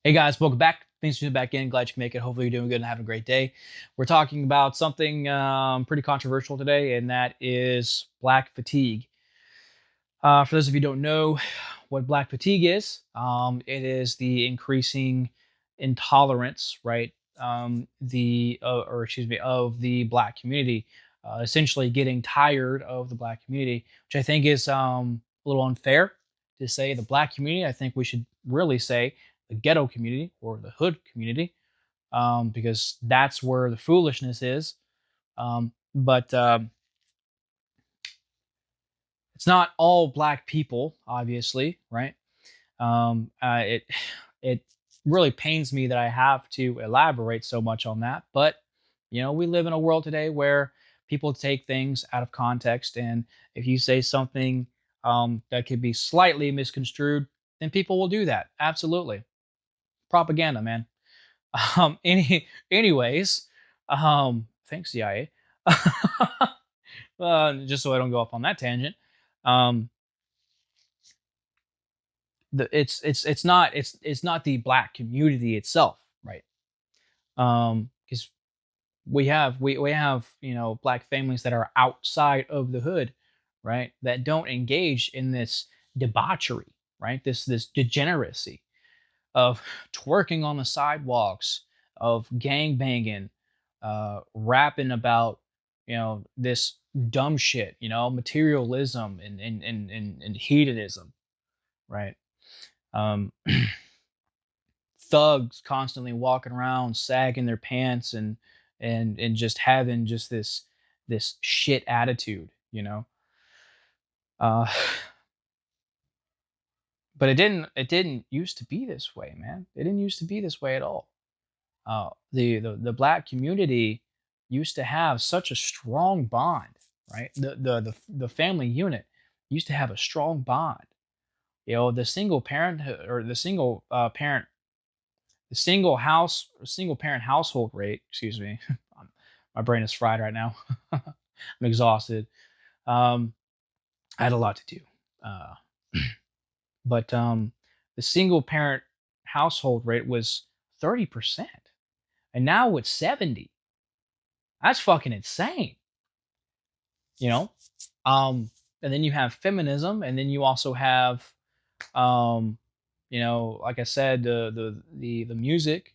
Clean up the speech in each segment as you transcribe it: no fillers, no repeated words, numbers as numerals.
Hey guys, welcome back. Thanks for tuning back in. Glad you can make it. Hopefully, you're doing good and having a great day. We're talking about something pretty controversial today, and that is black fatigue. For those of you who don't know what black fatigue is, it is the increasing intolerance, right? Or excuse me, of the black community, essentially getting tired of the black community, which I think is a little unfair to say the black community. I think we should really say the ghetto community or the hood community, because that's where the foolishness is. But it's not all black people, obviously, right? It it really pains me that I have to elaborate so much on that, but we live in a world today where people take things out of context, and if you say something that could be slightly misconstrued, then people will do that. Absolutely, propaganda, man. Anyways, thanks CIA. Just so I don't go off on that tangent. Um, it's not the black community itself, right? Because we have black families that are outside of the hood, right? That don't engage in this debauchery, right? This degeneracy of twerking on the sidewalks, of gang banging, rapping about this dumb shit, materialism and hedonism, right? Um, thugs constantly walking around sagging their pants and just having just this shit attitude, uh but it didn't used to be this way, man. It didn't used to be this way at all. The black community used to have such a strong bond, right? The family unit used to have a strong bond. The single parent or the single parent household rate, excuse me. My brain is fried right now. I'm exhausted. um I had a lot to do. uh but the single parent household rate was 30%, and now it's 70. That's fucking insane, you know and then you have feminism, and then you also have, um like I said, the music,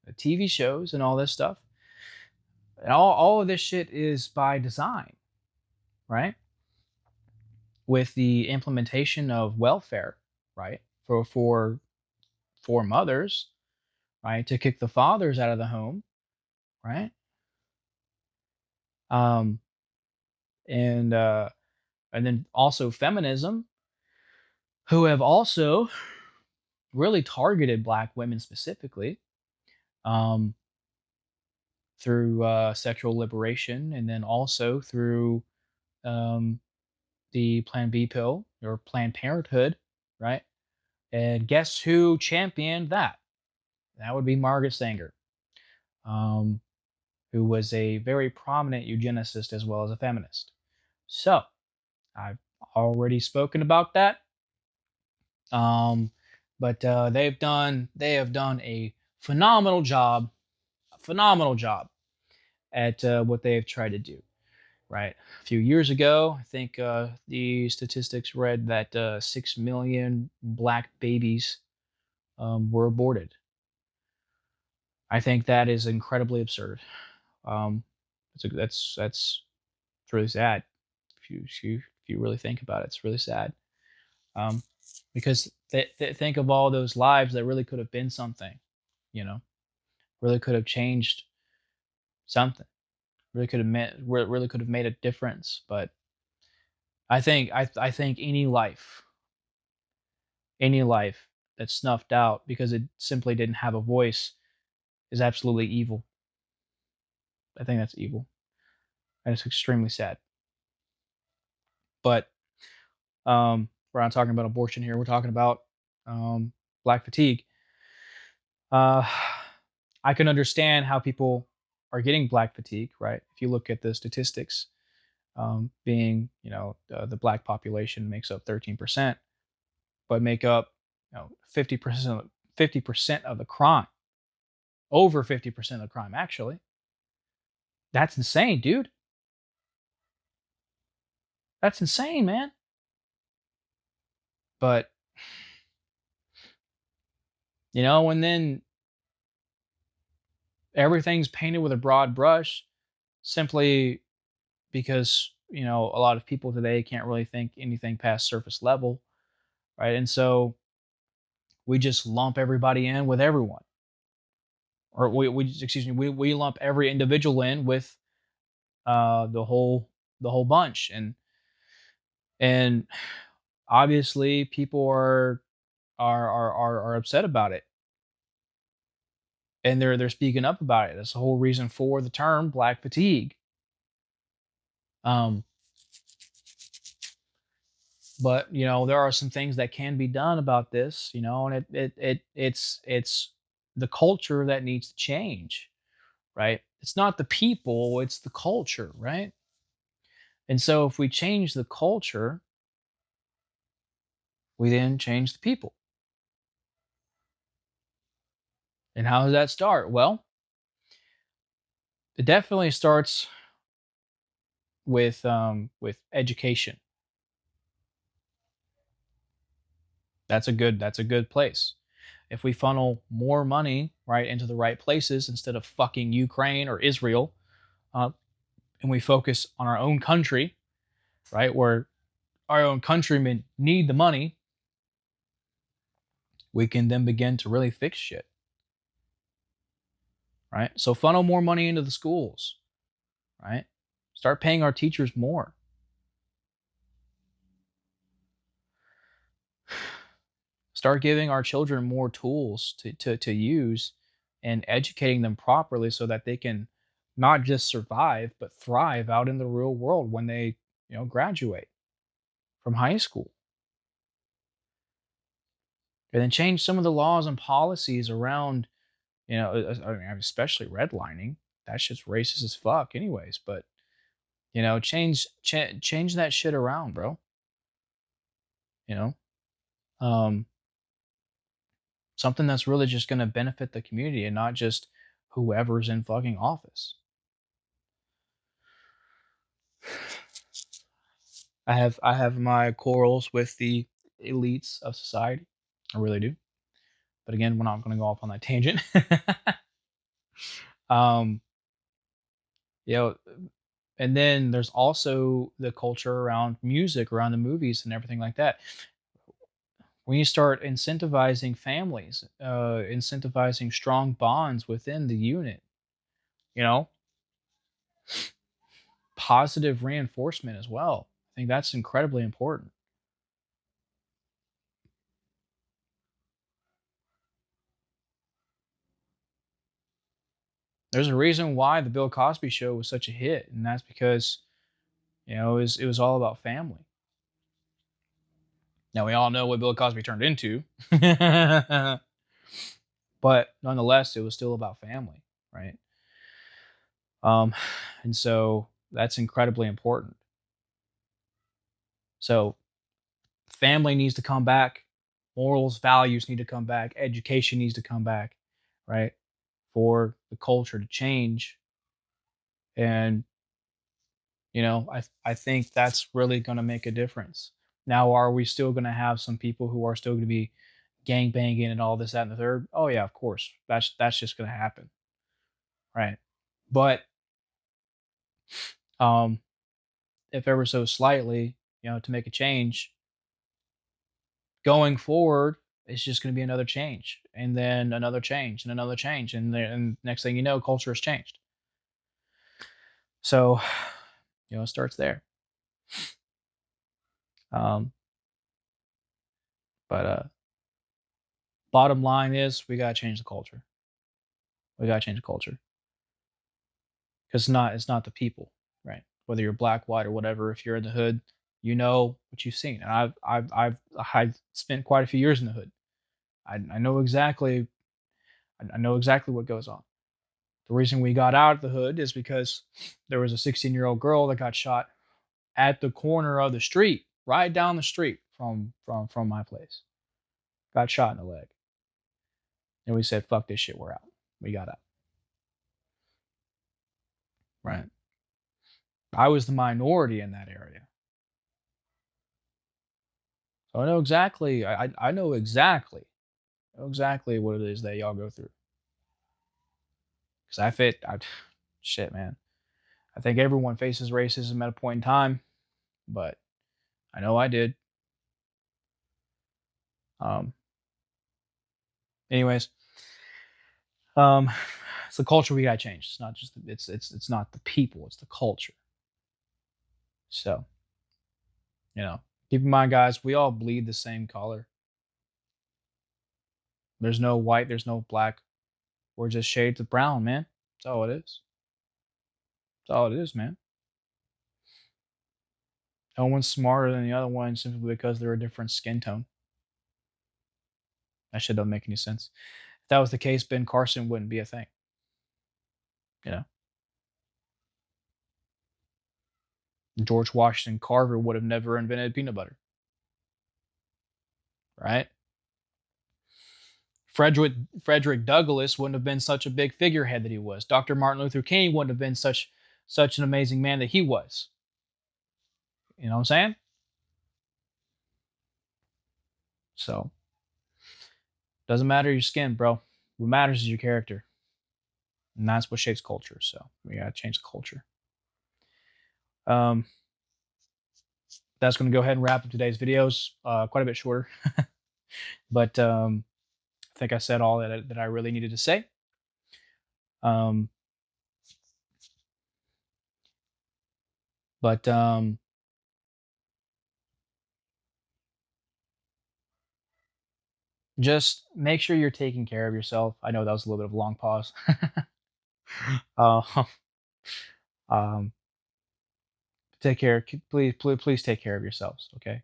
the TV shows, and all this stuff. And all of this shit is by design, right? With the implementation of welfare, right? For mothers, right? To kick the fathers out of the home, right? Um, and then also feminism, who have also really targeted black women specifically, um, through sexual liberation, and then also through um, the Plan B pill or Planned Parenthood, right? And guess who championed that? That would be Margaret Sanger, um, who was a very prominent eugenicist as well as a feminist. So I've already spoken about that. Um, but they have done a phenomenal job at what they have tried to do. Right, a few years ago, I think the statistics read that 6 million black babies were aborted. I think that is incredibly absurd. Um, it's really sad. If you really think about it, it's really sad. Um, because think of all those lives that really could have been something, you know, really could have changed something, really could have made a difference. But I think any life that's snuffed out because it simply didn't have a voice is absolutely evil. I think that's evil, and it's extremely sad. But we're not talking about abortion here. We're talking about um, black fatigue. Uh, I can understand how people are getting black fatigue, right? If you look at the statistics, being the black population makes up 13%, but make up 50% 50% of the crime, over 50% of the crime, actually. That's insane, dude. That's insane, man. But, and then everything's painted with a broad brush simply because, a lot of people today can't really think anything past surface level, right? And so we just lump everybody in with everyone. Or we lump every individual in with the whole bunch. And obviously people are upset about it, and they're speaking up about it. That's the whole reason for the term black fatigue. Um, but there are some things that can be done about this, and it's the culture that needs to change, right? It's not the people, it's the culture, right? And so if we change the culture, we then change the people. And how does that start? Well, it definitely starts with education. That's a good place. If we funnel more money right into the right places instead of fucking Ukraine or Israel, uh, and we focus on our own country, right, where our own countrymen need the money, we can then begin to really fix shit, right? So funnel more money into the schools, right? Start paying our teachers more. Start giving our children more tools to use and educating them properly so that they can not just survive but thrive out in the real world when they graduate from high school. And then change some of the laws and policies around, I mean, especially redlining. That shit's racist as fuck anyways, but change that shit around, bro. you know um Something that's really just going to benefit the community and not just whoever's in fucking office. I have my quarrels with the elites of society. I really do. But again, we're not going to go off on that tangent. um, you know, and then there's also the culture around music, around the movies, and everything like that. When you start incentivizing families, incentivizing strong bonds within the unit, you know, positive reinforcement as well. I think that's incredibly important. There's a reason why the Bill Cosby Show was such a hit, and that's because it was all about family. Now we all know what Bill Cosby turned into, but nonetheless, it was still about family, right? Um, and so that's incredibly important. So family needs to come back, morals, values need to come back, education needs to come back, right? For the culture to change, and I think that's really going to make a difference. Now, are we still going to have some people who are still going to be gang banging and all this, that, and the third? Oh yeah, of course. That's just going to happen, right? But um, if ever so slightly, to make a change going forward, it's just going to be another change, and then another change, and another change, and next thing you know, culture has changed. So, it starts there. Um, but bottom line is, we gotta change the culture. We gotta change the culture because it's not the people, right? Whether you're black, white, or whatever. If you're in the hood, you know what you've seen, and I've spent quite a few years in the hood. I know exactly. I know exactly what goes on. The reason we got out of the hood is because there was a 16-year-old girl that got shot at the corner of the street, right down the street from my place. Got shot in the leg. And we said, fuck this shit, we're out. We got out. Right. I was the minority in that area. So I know exactly, I know exactly what it is that y'all go through. Because shit, man. I think everyone faces racism at a point in time, but I know I did. Um, anyways, um, it's the culture we gotta change. It's not just it's not the people, it's the culture. So, keep in mind, guys, we all bleed the same color. There's no white, there's no black. We're just shades of brown, man. That's all it is. That's all it is, man. No one's smarter than the other one simply because they're a different skin tone. That shit doesn't make any sense. If that was the case, Ben Carson wouldn't be a thing. You know, George Washington Carver would have never invented peanut butter, right? Frederick Douglass wouldn't have been such a big figurehead that he was. Dr. Martin Luther King wouldn't have been such an amazing man that he was. You know what I'm saying? So doesn't matter your skin, bro. What matters is your character, and that's what shapes culture. So we gotta change the culture. Um, that's going to go ahead and wrap up today's videos. Quite a bit shorter, but I think I said all that I really needed to say. Um, but just make sure you're taking care of yourself. I know that was a little bit of a long pause. uh, um, take care. Please take care of yourselves. Okay.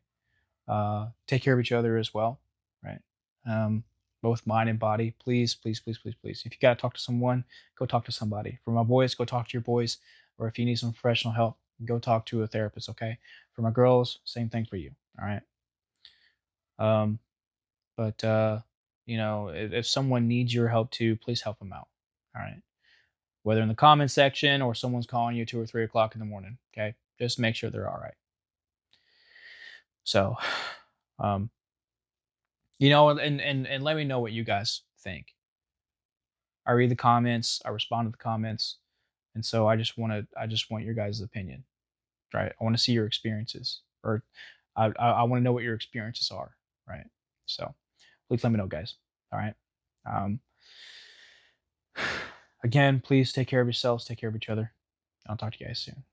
Take care of each other as well. Right. Um, both mind and body. Please, please, please, please, please. If you gotta talk to someone, go talk to somebody. For my boys, go talk to your boys. Or if you need some professional help, go talk to a therapist. Okay. For my girls, same thing for you. All right. Um, but if someone needs your help too, please help them out. All right. Whether in the comment section or someone's calling you 2 or 3 o'clock in the morning. Okay. Just make sure they're all right. So, um, and let me know what you guys think. I read the comments, I respond to the comments, and so I just want your guys' opinion, right? I want to see your experiences, or I want to know what your experiences are, right? So please let me know, guys. All right. Um, again, please take care of yourselves, take care of each other. I'll talk to you guys soon.